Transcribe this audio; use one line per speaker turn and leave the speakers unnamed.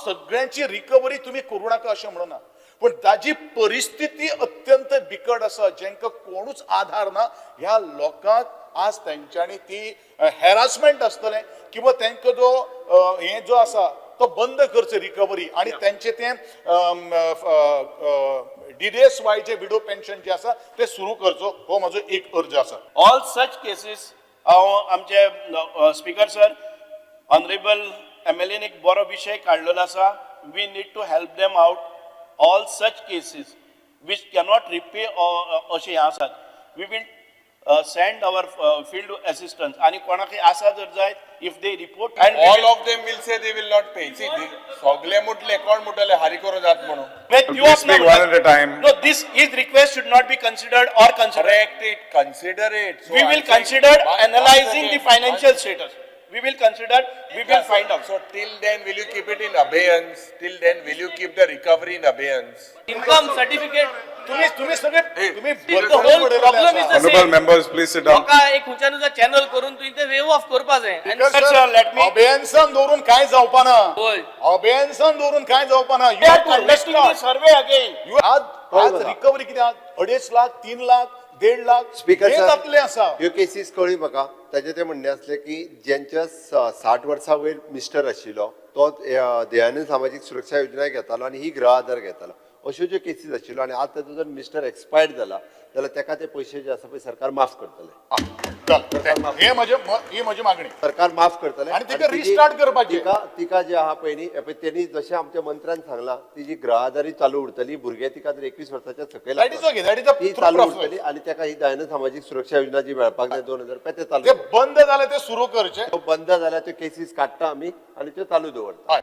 सगळ्यांची रिकवरी तुम्ही करू नाका अशें म्हणना, पण ताजी परिस्थिती अत्यंत बिकट आसा, जेंका कोणूच आधार ना ह्या लोकांक आज तेंच्यांनी ती हॅरासमेंट आसतलें किंवा तेंका जो हे जो आसा तो बंद करचो रिकवरी आणि त्यांचे ते DDSY जे विडो पेन्शन जे आसा ते सुरू करचो, हो म्हजो एक अर्ज आसा.
ऑल सच केसीस आमचे स्पीकर सर ऑनरेबल MLA एक बरो विषय काढलेलो आसा. We need to help them out. All such cases which cannot repay अशें हे आसात. We will send our field assistants आणि कोणाक आसा जर जाय if they report
and all of them will say they will not pay. See, सगळे मुटले कोण मुटले हारी करू जात म्हणून.
Speak one at a time.
No, this his request should not be considered or considered.
Correct it, consider it.
So we will consider analyzing the financial status. We will consider, we will find out.
So till then will you keep it in abeyance? Till then will you keep the recovery in abeyance?
Income certificate.
तुम्ही सगळे तुम्ही
The whole problem is the
Honorable
same.
members, please sit down.
लोका एक हुंच्यानुजा channel करून तू इथे wave of करपा जाय.
Sir, let me.
अभयानसान दवरून काय जावपा ना,
होय.
अभयानसान दवरून काय जावपा ना.
We are conducting the survey again.
आज रिकवरी किती 2.5 लाख 3 लाख 1.5 लाख
स्पीकर
हे जातले आसा.
ह्यो केसीस कळ्ळी म्हाका. ताचे ते म्हणणे असले की ज्यांच्या 60 वर्सां वयर मिस्टर आशिल्लो तो दयानंद सामाजीक सुरक्षा योजना घेतालो आणि ही गृह आधार घेतालो, अश्यो ज्यो केसीस आशिल्ल्यो आणि आज ताचो जर मिस्टर एक्सपायर्ड जाला जाल्यार ताका ते पयशे जे आसा पळय सरकार माफ करतले.
ही म्हजी मागणी.
सरकार माफ करतले
आणि तिका रिस्टार्ट करपाची.
तिका जे आहा पळय न्ही त्यांनी जशें आमच्या मंत्र्यान सांगला तिजी गृह आधारी चालू उरतली. भुरगे तिका जर 21 वर्साच्या सकयल ती चालू उरतली आणि ताका ही दयानंद सामाजीक सुरक्षा योजना जी मेळपाक जाय 2000 रुपया ते चालू
बंद जाले ते सुरू करचे.
बंद जाल्यार त्यो केसीस काडटा आमी आणि त्यो चालू दवरता.